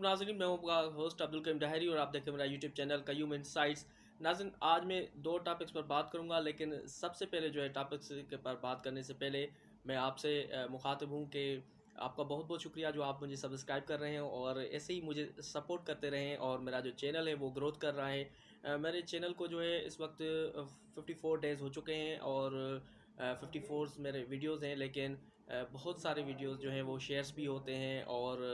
नाज़रीन, मैं हूँ आपका होस्ट अब्दुल करीम डहरी और आप देखें मेरा यूट्यूब चैनल कयूम इनसाइट्स। नाज़रीन, आज मैं दो टॉपिक्स पर बात करूँगा, लेकिन सबसे पहले जो है टॉपिक्स के पर बात करने से पहले मैं आपसे मुखातिब हूँ कि आपका बहुत बहुत शुक्रिया जो आप मुझे सब्सक्राइब कर रहे हैं और ऐसे ही मुझे सपोर्ट करते रहें और मेरा जो चैनल है वो ग्रोथ कर रहा है। मेरे चैनल को जो है इस वक्त 54 डेज़ हो चुके हैं और 54 मेरे वीडियोज़ हैं, लेकिन बहुत सारे वीडियोज़ जो हैं वो शेयर्स भी होते हैं और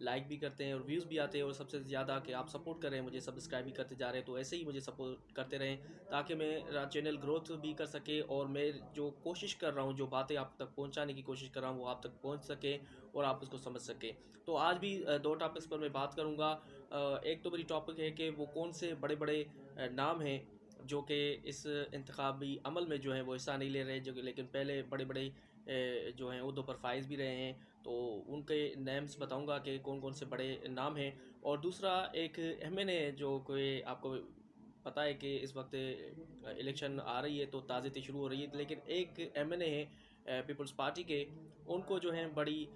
लाइक भी करते हैं और व्यूज़ भी आते हैं, और सबसे ज़्यादा कि आप सपोर्ट कर रहे हैं, मुझे सब्सक्राइब भी करते जा रहे हैं। तो ऐसे ही मुझे सपोर्ट करते रहें ताकि मेरा चैनल ग्रोथ भी कर सके और मैं जो कोशिश कर रहा हूँ, जो बातें आप तक पहुँचाने की कोशिश कर रहा हूँ, वो आप तक पहुँच सके और आप उसको समझ सकें। तो आज भी दो टॉपिक्स पर मैं बात करूँगा। एक तो मेरी टॉपिक है कि वो कौन से बड़े बड़े नाम हैं जो कि इस इंतखाबी अमल में जो है वो हिस्सा नहीं ले रहे, जो कि लेकिन पहले बड़े बड़े जो हैं उहदों पर फाइज़ भी रहे हैं। तो उनके नेम्स बताऊंगा कि कौन कौन से बड़े नाम हैं। और दूसरा एक एमएनए, जो कोई आपको पता है कि इस वक्त इलेक्शन आ रही है तो ताज़ियतें शुरू हो रही है, लेकिन एक एमएनए है पीपल्स पार्टी के, उनको जो है बड़ी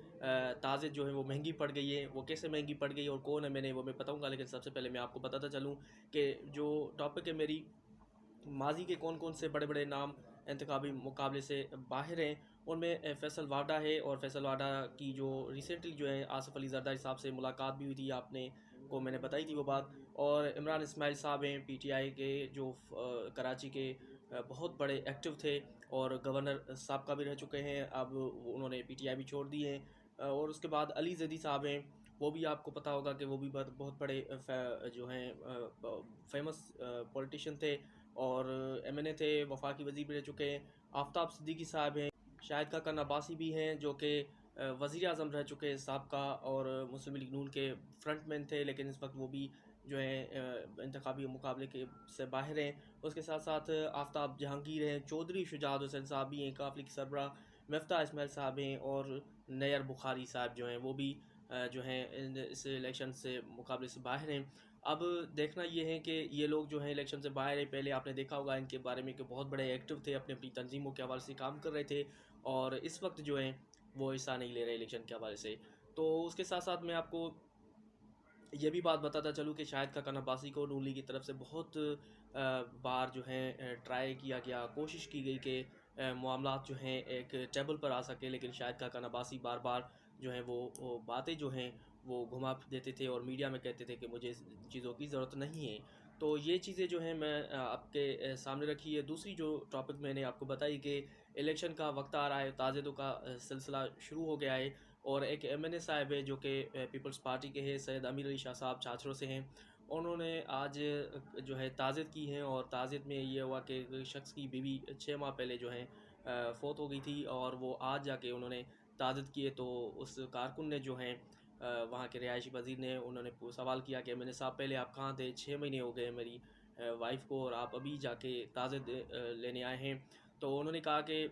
ताज़ियत जो है वो महंगी पड़ गई है। वो कैसे महंगी पड़ गई और कौन एमएनए वो मैं बताऊंगा, लेकिन सबसे पहले मैं आपको बताता चलूँ कि जो टॉपिक है मेरी, माजी के कौन कौन से बड़े बड़े नाम इंतखाबी मुकाबले से बाहर हैं, उनमें फैसल वाडा है। और फैसल वाडा की जो रिसेंटली जो है आसिफ अली जरदारी साहब से मुलाकात भी हुई थी, आपने को मैंने बताई थी वो बात। और इमरान इस्माइल साहब हैं पीटीआई के, जो कराची के बहुत बड़े एक्टिव थे और गवर्नर साहब का भी रह चुके हैं, अब उन्होंने पीटीआई भी छोड़ दी है। और उसके बाद अली जदी साहब हैं, वो भी आपको पता होगा कि वो भी बहुत बहुत बड़े जो हैं फेमस पॉलिटिशियन थे और एमएनए थे, वफाकी वज़ीर भी रह चुके हैं। आफ्ताब सिद्दीकी साहब हैं, शाहिद खाकन अब्बासी भी हैं जो कि वज़ीर आज़म रह चुके हैं साबका और मुस्लिम लीग नून के फ्रंटमैन थे, लेकिन इस वक्त वो भी जो है इंतखाबी मुकाबले के से बाहर हैं। उसके साथ साथ आफ्ताब जहांगीर हैं, चौधरी शुजात हुसैन साहब भी हैं, काफिले की सरबराह मफ्ता इस्माइल साहब हैं, और नयर बुखारी साहब जो हैं वो भी जो हैं इस इलेक्शन से मुकाबले से बाहर हैं। अब देखना ये है कि ये लोग जो हैं इलेक्शन से बाहर हैं। पहले आपने देखा होगा इनके बारे में कि बहुत बड़े एक्टिव थे, अपनी अपनी तंजीमों के हवाले से काम कर रहे थे, और इस वक्त जो हैं वो हिस्सा नहीं ले रहे इलेक्शन के हवाले से। तो उसके साथ साथ मैं आपको ये भी बात बताता चलूँ कि शाहिद खाकन अब्बासी को नून लीग की तरफ से बहुत बार जो है ट्राई किया गया, कोशिश की गई कि मामलात जो हैं एक टेबल पर आ सके, लेकिन शाहिद खाकन अब्बासी बार बार जो हैं वो बातें जो हैं वो घुमा देते थे और मीडिया में कहते थे कि मुझे इस चीज़ों की ज़रूरत नहीं है। तो ये चीज़ें जो हैं मैं आपके सामने रखी है। दूसरी जो टॉपिक मैंने आपको बताई कि इलेक्शन का वक्त आ रहा है, ताज़ियतों का सिलसिला शुरू हो गया है, और एक एमएनए साहब है जो कि पीपल्स पार्टी के हैं, सैयद अमीर अली शाह साहब छाछरों से हैं। उन्होंने आज जो है ताज़ियत की हैं, और ताज़ियत में ये हुआ कि एक शख्स की बीवी 6 माह पहले जो है फ़ौत हो गई थी, और वो आज जाके उन्होंने ताज़ियत की है। तो उस कारकुन ने जो है वहाँ के रिहायशी वज़ीर ने उन्होंने सवाल किया कि एमएनए साहब पहले आप कहाँ थे, 6 महीने हो गए मेरी वाइफ को, और आप अभी जाके ताज़ियत लेने आए हैं। तो उन्होंने कहा कि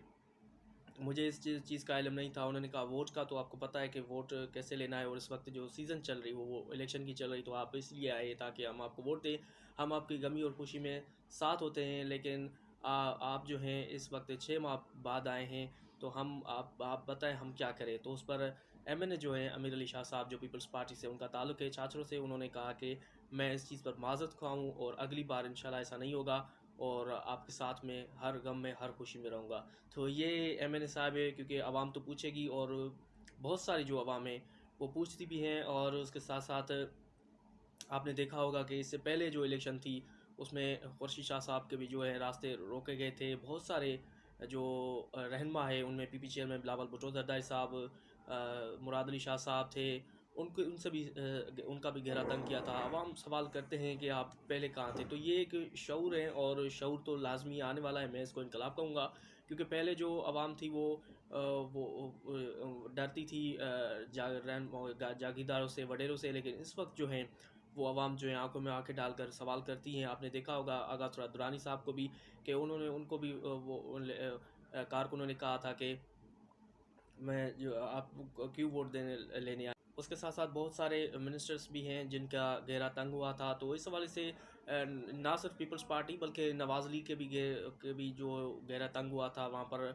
मुझे इस चीज़ का इल्म नहीं था। उन्होंने कहा वोट का तो आपको पता है कि वोट कैसे लेना है, और इस वक्त जो सीज़न चल रही वो इलेक्शन की चल रही, तो आप इसलिए आए ताकि हम आपको वोट दें। हम आपकी गमी और खुशी में साथ होते हैं, लेकिन आप जो हैं इस वक्त 6 माह बाद आए हैं, तो हम आप बताएं हम क्या करें। तो उस पर एमएनए जो है अमीर अली शाह साहब, जो पीपल्स पार्टी से उनका ताल्लुक़ है छाछरों से, उन्होंने कहा कि मैं इस चीज़ पर माज़रत ख़्वाह और अगली बार इंशाल्लाह ऐसा नहीं होगा, और आपके साथ में हर गम में हर खुशी में रहूँगा। तो ये एमएनए साहब है, क्योंकि आवाम तो पूछेगी, और बहुत सारी जो आवाम है वो पूछती भी हैं। और उसके साथ साथ आपने देखा होगा कि इससे पहले जो इलेक्शन थी उसमें खुर्शीद शाह साहब के भी जो है रास्ते रोके गए थे। बहुत सारे जो रहनुमा है उनमें पीपी चेयरमैन बिलावल भुट्टो जरदारी साहब, मुराद अली शाह साहब थे, उनके उनसे भी उनका भी घेरा तंग किया था। आवाम सवाल करते हैं कि आप पहले कहाँ थे। तो ये एक शऊर है, और शऊर तो लाजमी आने वाला है, मैं इसको इनकलाब कहूँगा। क्योंकि पहले जो आवाम थी वो डरती थी जागीरदारों से, वडेरों से, लेकिन इस वक्त जो है वो आवाम जो है आंखों में आंखें डालकर सवाल करती हैं। आपने देखा होगा आगा दुरानी साहब को भी, कि उन्होंने उनको भी कारकुनों ने कहा था कि मैं जो आप क्यों वोट देने लेने आए। उसके साथ साथ बहुत सारे मिनिस्टर्स भी हैं जिनका गहरा तंग हुआ था। तो इस हवाले से ना सिर्फ पीपल्स पार्टी बल्कि नवाज अली के भी जो गहरा तंग हुआ था वहाँ पर,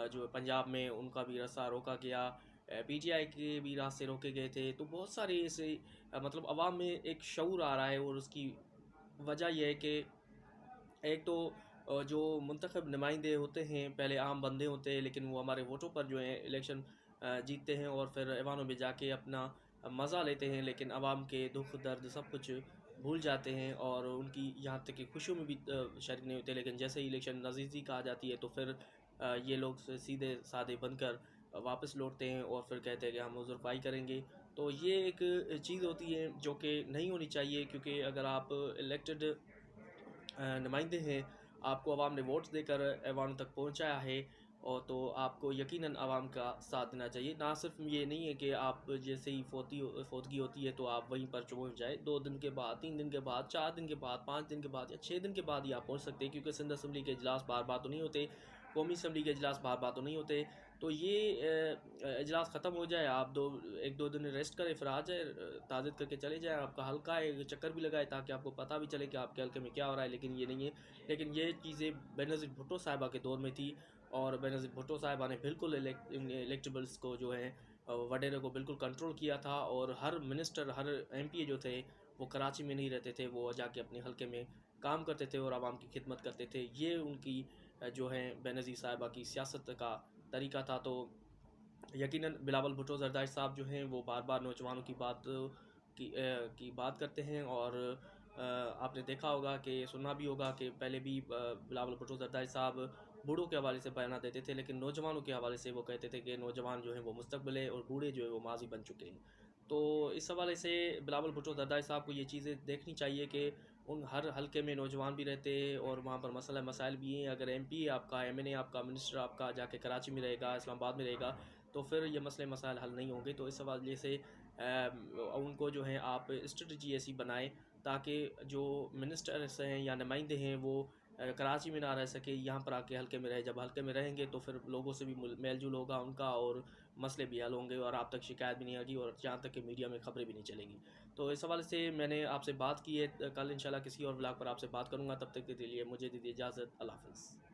जो पंजाब में उनका भी रस्सा रोका गया। पीटीआई के भी रास्ते रोके गए थे। तो बहुत सारे ऐसे मतलब आवाम में एक शऊर आ रहा है, और उसकी वजह यह है कि एक तो जो मुंतखब नुमाइंदे होते हैं पहले आम बंदे होते हैं, लेकिन वो हमारे वोटों पर जो है इलेक्शन जीतते हैं और फिर ऐवानों में जाके अपना मज़ा लेते हैं, लेकिन आवाम के दुख दर्द सब कुछ भूल जाते हैं और उनकी यहाँ तक कि खुशियों में भी शरीक नहीं होते। लेकिन जैसे ही इलेक्शन नज़दीक आ जाती है तो फिर ये लोग सीधे साधे बनकर वापस लौटते हैं और फिर कहते हैं कि हम हुज़ुरपाई करेंगे। तो ये एक चीज़ होती है जो कि नहीं होनी चाहिए, क्योंकि अगर आप इलेक्टेड नुमाइंदे हैं, आपको आवाम ने वोट्स देकर ऐवानों तक पहुंचाया है, और तो आपको यकीनन आवाम का साथ देना चाहिए। ना सिर्फ ये नहीं है कि आप जैसे ही फोतगी होती है तो आप वहीं पर पहुंच जाए, 2 दिन के बाद, 3 दिन के बाद, 4 दिन के बाद, 5 दिन के बाद या 6 दिन के बाद ही आप पहुंच सकते हैं, क्योंकि सिंध असम्बली के इजलास बार बार तो नहीं होते, कौमी असम्बली के इजलास बार बार तो नहीं होते। तो ये इजलास ख़त्म हो जाए, आप 1-2 दिन रेस्ट करें, फिर आ जाए, ताज़ियत करके चले जाएँ, आपका हल्का एक चक्कर भी लगाए ताकि आपको पता भी चले कि आपके हल्के में क्या हो रहा है। लेकिन ये नहीं है। लेकिन ये चीज़ें बेनज़ीर भुट्टो साहिबा के दौर में थी, और बेनज़ीर भुट्टो साहिबा ने बिल्कुल इलेक्टेबल्स को जो है वडेरे को बिल्कुल कंट्रोल किया था, और हर मिनिस्टर, हर एमपी जो थे वो कराची में नहीं रहते थे, वो जाके अपने हल्के में काम करते थे और आवाम की खिदमत करते थे। ये उनकी जो है बेनज़ीर साहिबा की सियासत का तरीका था। तो यकीनन बिलावल भुट्टो ज़रदारी साहब जो हैं वो बार बार नौजवानों की की बात करते हैं, और आपने देखा होगा कि सुना भी होगा कि पहले भी बिलावल भुट्टो ज़रदारी साहब बूढ़ों के हवाले से बयान देते थे, लेकिन नौजवानों के हवाले से वो कहते थे कि नौजवान जो हैं वो मुस्तकबिल है और बूढ़े जो है वो माजी बन चुके हैं। तो इस हवाले से बिलावल भुट्टो ज़रदारी साहब को ये चीज़ें देखनी चाहिए कि उन हर हलके में नौजवान भी रहते हैं और वहाँ पर मसला मसाइल भी हैं। अगर एमपी आपका, एमएनए आपका, मिनिस्टर आपका जाके कराची में रहेगा, इस्लामाबाद में रहेगा, तो फिर ये मसले मसाइल हल नहीं होंगे। तो इस हवाले से उनको जो है आप स्ट्रेटजी ऐसी बनाएं ताकि जो मिनिस्टर्स हैं या नुमाइंदे हैं वो कराची में ना रह सके, यहाँ पर आके हल्के में रहे। जब हल्के में रहेंगे तो फिर लोगों से भी मेल जुल होगा उनका, और मसले भी हल होंगे, और आप तक शिकायत भी नहीं आएगी, और जहाँ तक कि मीडिया में खबरें भी नहीं चलेंगी। तो इस हवाले से मैंने आपसे बात की है। कल इंशाल्लाह किसी और ब्लॉग पर आपसे बात करूँगा। तब तक के लिए मुझे दीजिए इजाज़त। अल्लाह हाफ़िज़।